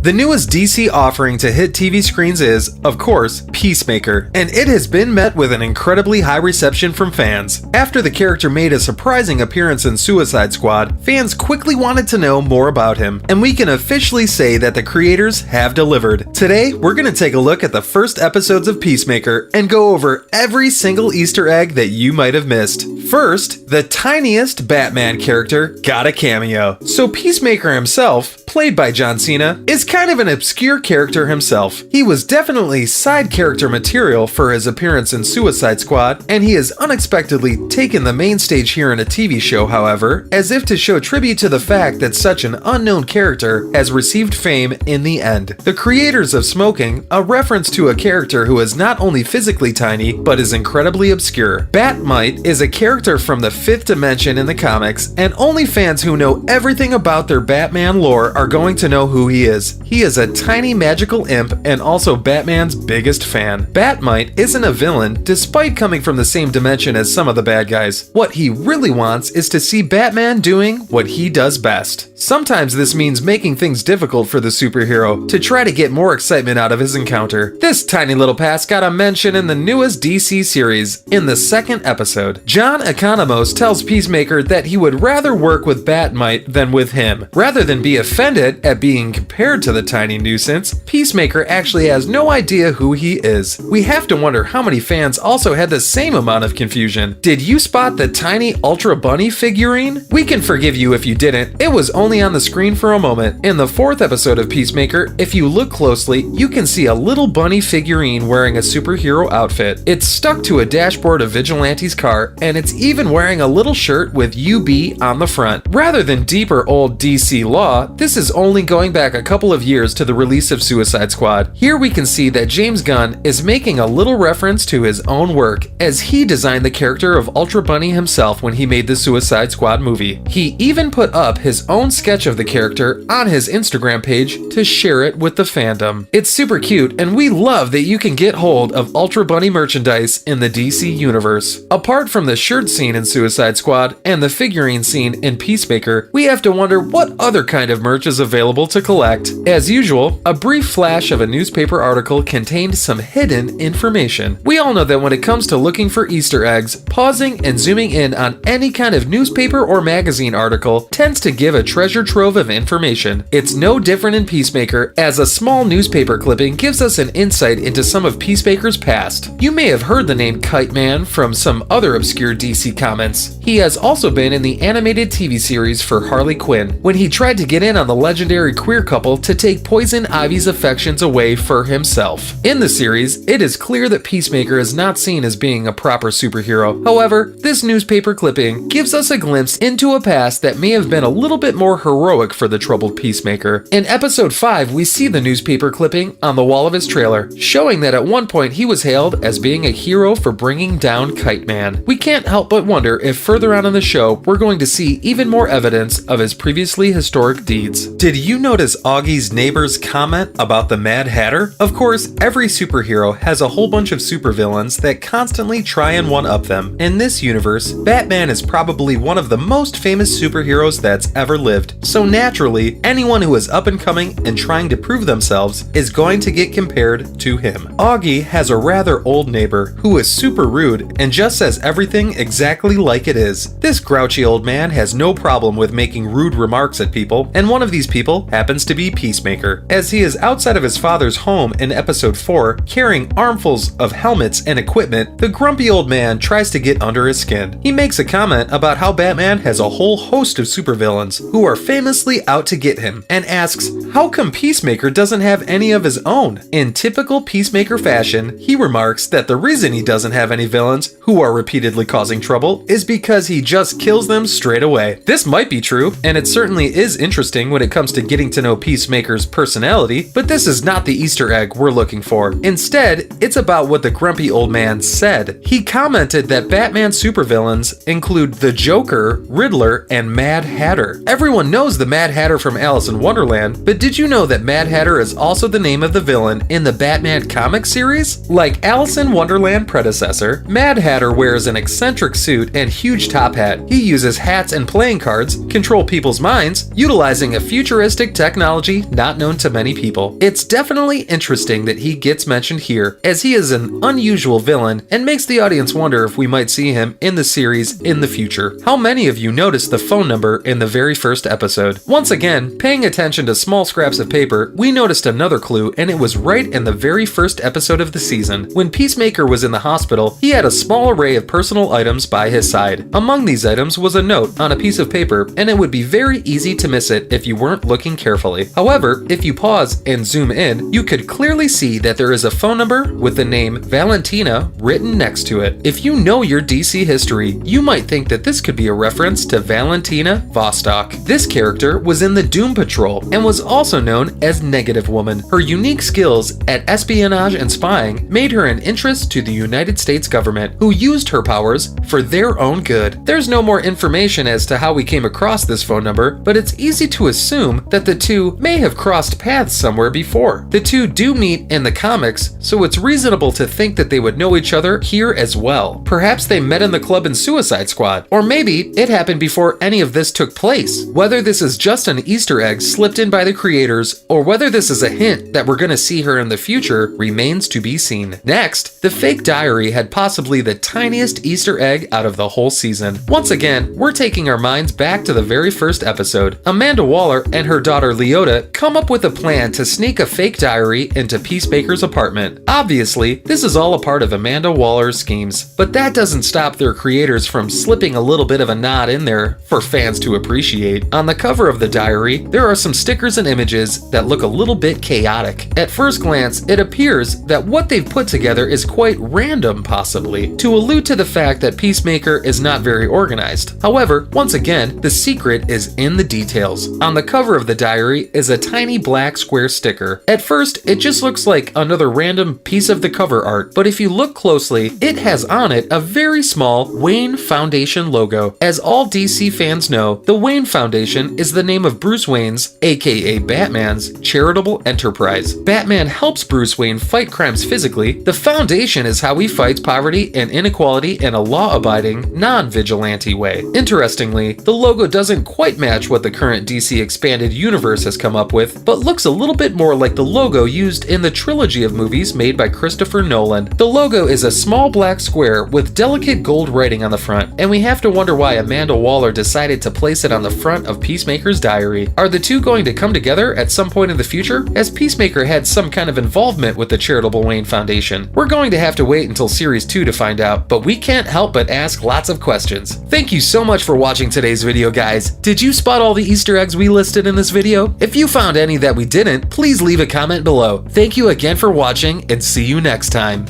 The newest DC offering to hit TV screens is, of course, Peacemaker, and it has been met with an incredibly high reception from fans. After the character made a surprising appearance in Suicide Squad, fans quickly wanted to know more about him, and we can officially say that the creators have delivered. Today, we're going to take a look at the first episodes of Peacemaker and go over every single Easter egg that you might have missed. First, the tiniest Batman character got a cameo. So Peacemaker himself, played by John Cena, is kind of an obscure character himself. He was definitely side character material for his appearance in Suicide Squad, and he has unexpectedly taken the main stage here in a TV show, however, as if to show tribute to the fact that such an unknown character has received fame in the end. The creators of Smoking, a reference to a character who is not only physically tiny, but is incredibly obscure. Batmite is a character from the fifth dimension in the comics, and only fans who know everything about their Batman lore are going to know who he is. He is a tiny magical imp and also Batman's biggest fan. Batmite isn't a villain, despite coming from the same dimension as some of the bad guys. What he really wants is to see Batman doing what he does best. Sometimes this means making things difficult for the superhero to try to get more excitement out of his encounter. This tiny little pass got a mention in the newest DC series. In the second episode, John Economos tells Peacemaker that he would rather work with Batmite than with him. Rather than be offended at being compared to the tiny nuisance, Peacemaker actually has no idea who he is. We have to wonder how many fans also had the same amount of confusion. Did you spot the tiny Ultra Bunny figurine? We can forgive you if you didn't. It was only on the screen for a moment. In the fourth episode of Peacemaker, if you look closely, you can see a little bunny figurine wearing a superhero outfit. It's stuck to a dashboard of Vigilante's car, and it's even wearing a little shirt with UB on the front. Rather than deeper old DC law, this is only going back a couple of years to the release of Suicide Squad. Here we can see that James Gunn is making a little reference to his own work, as he designed the character of Ultra Bunny himself when he made the Suicide Squad movie. He even put up his own sketch of the character on his Instagram page to share it with the fandom. It's super cute, and we love that you can get hold of Ultra Bunny merchandise in the DC universe. Apart from the shirt scene in Suicide Squad and the figurine scene in Peacemaker, we have to wonder what other kind of merch is available to collect. As usual, a brief flash of a newspaper article contained some hidden information. We all know that when it comes to looking for Easter eggs, pausing and zooming in on any kind of newspaper or magazine article tends to give a treasure trove of information. It's no different in Peacemaker, as a small newspaper clipping gives us an insight into some of Peacemaker's past. You may have heard the name Kite Man from some other obscure DC comments. He has also been in the animated TV series for Harley Quinn, when he tried to get in on the legendary queer couple to take Poison Ivy's affections away for himself. In the series, it is clear that Peacemaker is not seen as being a proper superhero. However, this newspaper clipping gives us a glimpse into a past that may have been a little bit more heroic for the troubled Peacemaker. In episode 5, we see the newspaper clipping on the wall of his trailer, showing that at one point he was hailed as being a hero for bringing down Kite Man. We can't help but wonder if further on in the show we're going to see even more evidence of his previously historic deeds. Did you notice Augie's neighbor's comment about the Mad Hatter? Of course, every superhero has a whole bunch of supervillains that constantly try and one-up them. In this universe, Batman is probably one of the most famous superheroes that's ever lived, so naturally, anyone who is up and coming and trying to prove themselves is going to get compared to him. Augie has a rather old neighbor who is super rude and just says everything exactly like it is. This grouchy old man has no problem with making rude remarks at people, and one of these people happens to be Peacemaker. As he is outside of his father's home in episode 4, carrying armfuls of helmets and equipment, the grumpy old man tries to get under his skin. He makes a comment about how Batman has a whole host of supervillains who are famously out to get him, and asks how come Peacemaker doesn't have any of his own. In typical Peacemaker fashion, he remarks that the reason he doesn't have any villains who are repeatedly causing trouble is because he just kills them straight away. This might be true, and it certainly is interesting when it comes to getting to know Peacemaker's personality, but this is not the Easter egg we're looking for. Instead, it's about what the grumpy old man said. He commented that Batman's supervillains include the Joker, Riddler, and Mad Hatter. Everyone knows the Mad Hatter from Alice in Wonderland, but did you know that Mad Hatter is also the name of the villain in the Batman comic series? Like Alice in Wonderland predecessor, Mad Hatter wears an eccentric suit and huge top hat. He uses hats and playing cards, control people's minds, utilizing a futuristic technology not known to many people. It's definitely interesting that he gets mentioned here, as he is an unusual villain and makes the audience wonder if we might see him in the series in the future. How many of you noticed the phone number in the very first episode? Once again, paying attention to small scraps of paper, we noticed another clue, and it was right in the very first episode of the season. When Peacemaker was in the hospital, he had a small array of personal items by his side. Among these items was a note on a piece of paper, and it would be very easy to miss it if you weren't looking carefully. However, if you pause and zoom in, you could clearly see that there is a phone number with the name Valentina written next to it. If you know your DC history, you might think that this could be a reference to Valentina Vostok. This character was in the Doom Patrol and was also known as Negative Woman. Her unique skills at espionage and spying made her an interest to the United States government, who used her powers for their own good. There's no more information as to how we came across this phone number, but it's easy to assume that the two may have crossed paths somewhere before. The two do meet in the comics, so it's reasonable to think that they would know each other here as well. Perhaps they met in the club in Suicide Squad, or maybe it happened before any of this took place. Whether this is just an Easter egg slipped in by the creators, or whether this is a hint that we're gonna see her in the future, remains to be seen. Next, the fake diary had possibly the tiniest Easter egg out of the whole season. Once again, we're taking our minds back to the very first episode. Amanda Waller and her daughter Leota come up with a plan to sneak a fake diary into Peacemaker's apartment. Obviously, this is all a part of Amanda Waller's schemes, but that doesn't stop their creators from slipping a little bit of a nod in there for fans to appreciate. On the cover of the diary, there are some stickers and images that look a little bit chaotic. At first glance, it appears that what they've put together is quite random, possibly, to allude to the fact that Peacemaker is not very organized. However, once again, the secret is in the details. On the cover of the diary is a tiny black square sticker. At first, it just looks like another random piece of the cover art, but if you look closely, it has on it a very small Wayne Foundation logo. As all DC fans know, the Wayne Foundation is the name of Bruce Wayne's, aka Batman's, charitable enterprise. Batman helps Bruce Wayne fight crimes physically. The Foundation is how he fights poverty and inequality in a law-abiding, non-vigilante way. Interestingly, the logo doesn't quite match what the current DC Expanded Universe has come up with, but looks a little bit more like the logo used in the trilogy of movies made by Christopher Nolan. The logo is a small black square with delicate gold writing on the front, and we have to wonder why Amanda Waller decided to place it on the front of Peacemaker's diary. Are the two going to come together at some point in the future? As Peacemaker had some kind of involvement with the charitable Wayne Foundation. We're going to have to wait until Series 2 to find out, but we can't help but ask lots of questions. Thank you so much for watching today's video, guys. Did you spot all the Easter eggs we listed in this video? If you found any that we didn't, please leave a comment below. Thank you again for watching, and see you next time.